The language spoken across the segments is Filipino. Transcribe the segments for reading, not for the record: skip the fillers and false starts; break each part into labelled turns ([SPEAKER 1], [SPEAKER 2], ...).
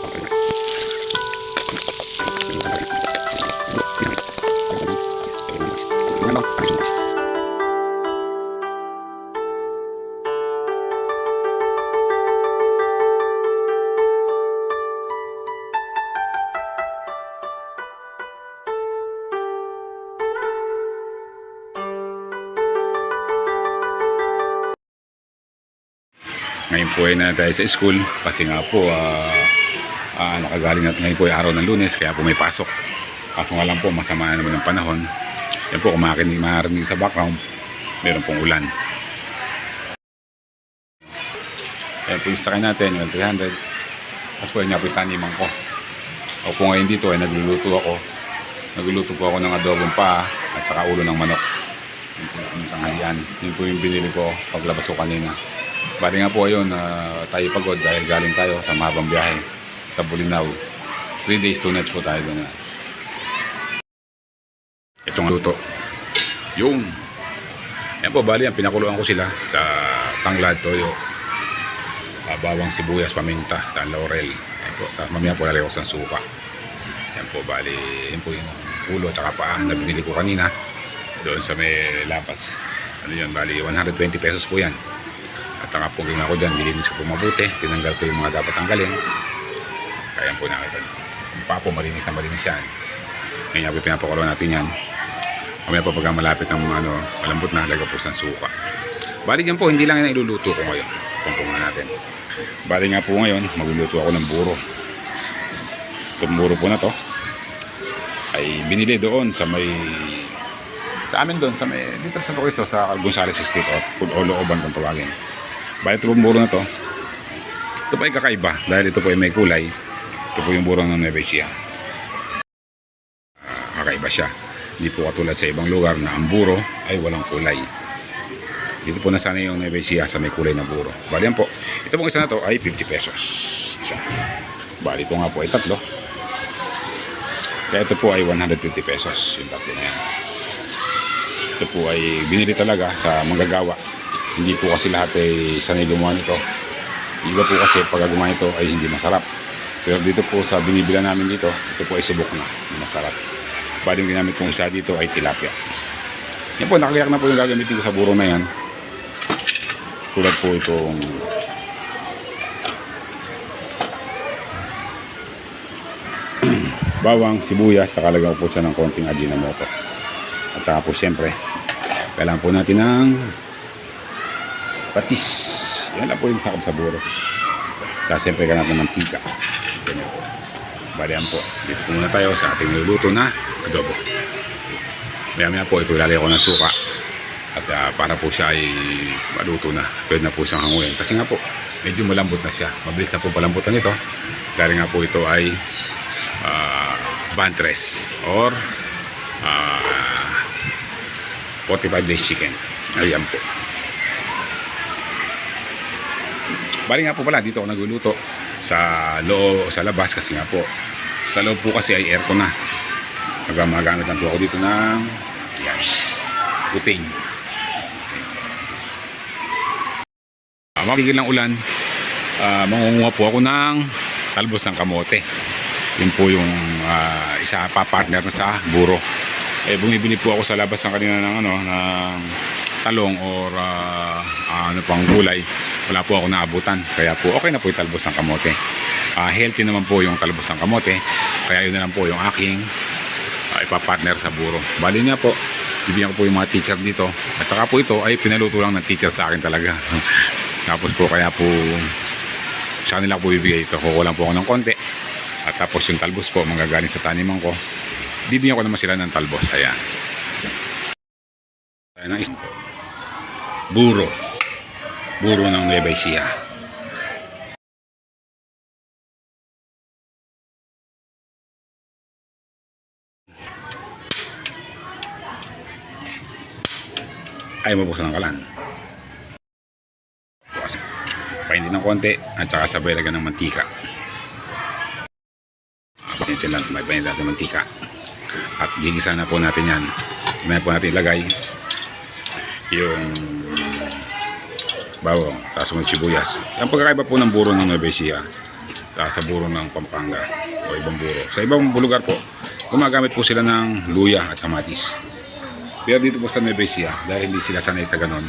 [SPEAKER 1] Ngayon po ay na tayo sa school kasi nga po nakagaling natin ngayon po ay araw ng Lunes, kaya po may pasok. Kaso nga lang po masama naman ang panahon. Yan po, kung makarinig sa background, meron pong ulan. Yan po yung sakay natin, yung 300. Tapos po yun nga po yung taniman ko. Ako po ngayon dito ay nagluluto ako. Nagluluto po ako ng adobong pa at saka ulo ng manok. Yung tanghalian. Yun po yung binili ko paglabas ko kanina. Bali nga po ayun, tayo pagod dahil galing tayo sa mahabang biyahe sa Bolinao. 3 days 2 nights po tayo doon. Itong luto. Yung yan po, bali yan, pinakuluan ko sila sa tanglad, toyo, bawang, sibuyas, paminta, laurel. Yan po, mamaya po lalagay ko sa suka. Yan po, bali yan po yung ulo at saka paa na binili ko kanina doon sa may lapas. Ano yun, bali 120 pesos po yan. At saka po ginawa ko dyan, nilinis ko po mabuti, tinanggal ko yung mga dapat tanggalin. Kaya po nakita nyo, yung paa po malinis na malinis yan. Ngayon po pinapakuluan natin yan. Mamaya po pagka malapit ng malambot na, lagay po sa suka. Bali yan po, hindi lang yan iluluto ko ngayon. Pumpungan natin. Bali nga po ngayon, magluluto ako ng buro. Itong buro po na to ay binili doon sa may amin doon sa may dito sa Cristo sa Gonzales Street o Looban kung tawagin. Bali ito pong buro na to, ito po ay kakaiba dahil ito po ay may kulay. Ito po yung buro ng Nueva Ecija. Kakaiba siya, hindi po katulad sa ibang lugar na ang buro ay walang kulay. Dito po nasanay yung Nueva Ecija sa may kulay na buro. Bali yan po, ito pong isa na to ay 50 pesos isa. Bali ito nga po ay tatlo, kaya ito po ay 150 pesos yung tatlo na yan. Ito po ay binili talaga sa manggagawa. Hindi po kasi lahat ay sanay gumawa nito. Iba po kasi pag gumawa nito ay hindi masarap. Pero dito po sa binibila namin dito, ito po ay subok na, hindi masarap. Bali yung ginamit pong isa dito ay tilapia. Yan po, nakaliyak na po yung gagamitin ko sa buro na yan. Tulad po itong bawang, sibuyas, saka lagyan po siya ng konting ajinomoto. At saka po siyempre, kailangan po natin ng patis. Yan lang po yung sakap sa buro. Tapos siyempre kailangan po ng mantika. Ganyan po. Balihan po. Dito po muna tayo sa ating niluluto na adobo. Maya po ito ilalagay ko ng suka. At para po siya ay maluto na. Pwede na po siyang hanguin. Kasi nga po, medyo malambot na siya. Mabilis na po palambutan ito. Dahil nga po ito ay bantres or 45 days chicken. Ayan po. Bali nga po pala, dito ako nagluluto sa loob, sa labas kasi nga po. Sa loob po kasi ay aircon na. Magamit lang po ako dito ng yan, puting. Mapigil ng ulan, mangunguha po ako ng talbos ng kamote. Yun po yung isa pa partner sa buro. Bumibili po ako sa labas ng kanina ng talong or pang gulay. Wala po ako naabutan, kaya po okay na po yung talbos ng kamote. Healthy naman po yung talbos ng kamote, kaya yun na lang po yung aking ipapartner sa buro. Bali nga po, bibigyan ko po yung mga teacher dito, at saka po ito ay pinaluto lang ng teacher sa akin talaga. Tapos po kaya po sa kanila po bibigay ito, kukulang po ako ng konti. At tapos yung talbos po manggagaling sa taniman ko, bibigyan ko naman sila ng talbos. Ayan. Ayan ang buro ng Nueva Ecija. Ay mabuksan ang kalan. Painit ng konti at saka sabay lagyan ng mantika. Painitin lang, may painit natin mantika. At gigisa na po natin yan. May po natin ilagay yung bawang, tapos mga sibuyas. Ang pagkakaiba po ng buro ng Nueva Ecija, sa buro ng Pampanga o ibang buro. Sa ibang lugar po, gumagamit po sila ng luya at kamatis. Pero dito po sa Nueva Ecija, dahil hindi sila sanay sa ganon,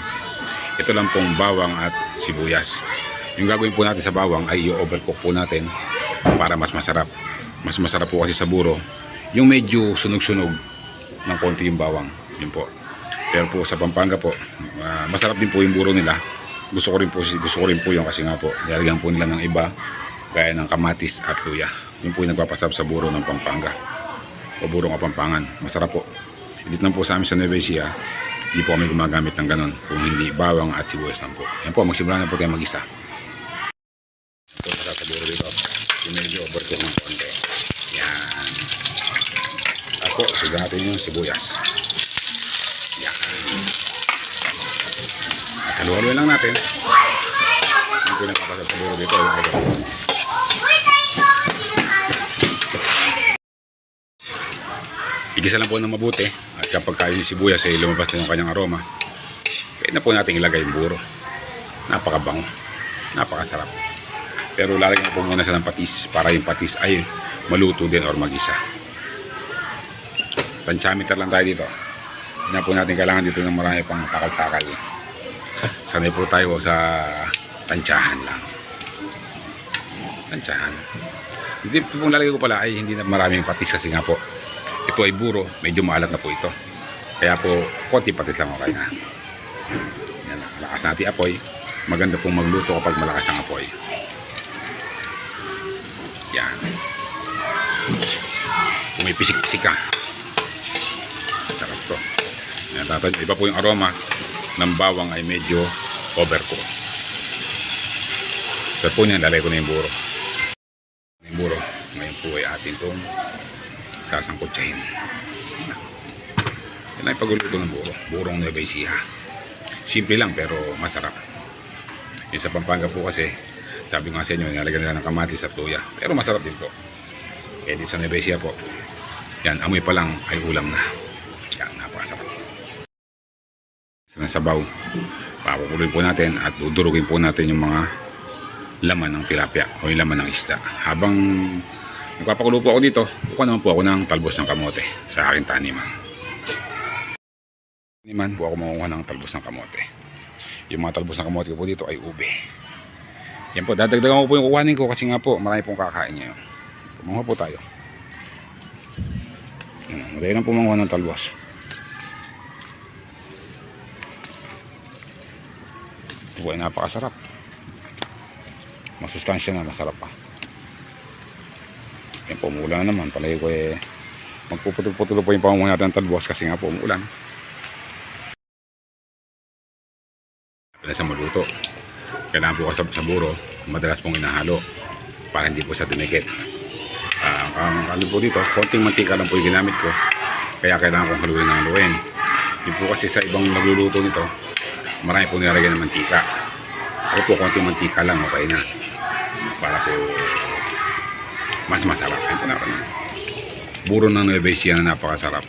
[SPEAKER 1] ito lang pong bawang at sibuyas. Yung gagawin po natin sa bawang ay i-overcook po natin para mas masarap. Mas masarap po kasi sa buro yung medyo sunog-sunog ng konti yung bawang. Yun po. Pero po sa Pampanga po, masarap din po yung buro nila. Gusto ko rin po yung kasi nga po, nilalagyan po nila ng iba gaya ng kamatis at luya. Yun po yung nagpapasarap sa buro ng Pampanga o buro ng Kapampangan. Masarap po. Dito lang po sa amin sa Nueva Ecija, hindi po kami gumagamit ng ganon kung hindi bawang at sibuyas lang po. Yan po, magsimula na po tayo mag-isa. Ito masarap sa buro dito. Yung medyo overcook ng konti. Yan. Ako, siga natin yung sibuyas. Yan. At haluhaluin lang natin. Yung po nagpapasarap sa buro dito. Igisa lang po ng mabuti. At kapag kayo yung sibuyas ay lumabas na yung kanyang aroma, pwede na po natin ilagay yung buro. Napakabango. Napakasarap. Pero lalagyan po muna siya ng patis para yung patis ay maluto din or mag-isa. Tantiameter lang tayo dito. Hindi na po natin kailangan dito ng marami pang takal-takal. Sanay po tayo sa tansyahan lang. Tansyahan. Ito pong lalagay ko pala ay hindi na maraming patis kasi nga po ito ay buro, medyo maalat na po ito. Kaya po, konti patis lang okay na. Yan, lakas natin apoy. Maganda pong magluto kapag malakas ang apoy. Yan. Kung may pisik-pisik ka. Sarap to. Yan, tatay, iba po yung aroma ng bawang ay medyo overcook. So po niyan, lalay ko na yung buro. Yung buro, ngayon po ay atin itong sasangkutsahin. Yan ay pagluluto ng buro. Burong Nueva Ecija. Simple lang pero masarap. Yung sa Pampanga po kasi, sabi ko nga sa inyo, nalagyan nila ng kamatis at luya. Pero masarap din po. Kaya dito sa Nueva Ecija po, yan, amoy pa lang ay ulam na. Yan, napakasarap. Sa sabaw, pakukuloy po natin at dudurugin po natin yung mga laman ng tilapia o yung laman ng isda. Habang nagpapakulo po ako dito, kukuha naman po ako ng talbos ng kamote sa aking taniman. Taniman po ako makukuha ng talbos ng kamote. Yung mga talbos ng kamote ko po dito ay ube. Yan po, dadagdagan ko po yung kukuhanin ko kasi nga po marami pong kakain niya. Pumunga po tayo. Madali lang pumunga ng talbos. Ito po ay napakasarap. Masustansya na, masarap pa. Yan po, umulan na naman. Palagi ko magpuputol-putol po yung pamunga natin ng talbos kasi nga po umulan. Pwede sa maluto. Kailangan po kasi sa buro, madalas pong inahalo para hindi po sa dumikit. Ang ano po dito, konting mantika lang po yung ginamit ko. Kaya kailangan kong haluin ng haluin. Hindi po kasi sa ibang nagluluto nito, marami po nilalagyan ng mantika. Ako po, konting mantika lang, okay na. Para po mas masarap. Ayun po natin. Buro ng Nueva Ecija na napakasarap.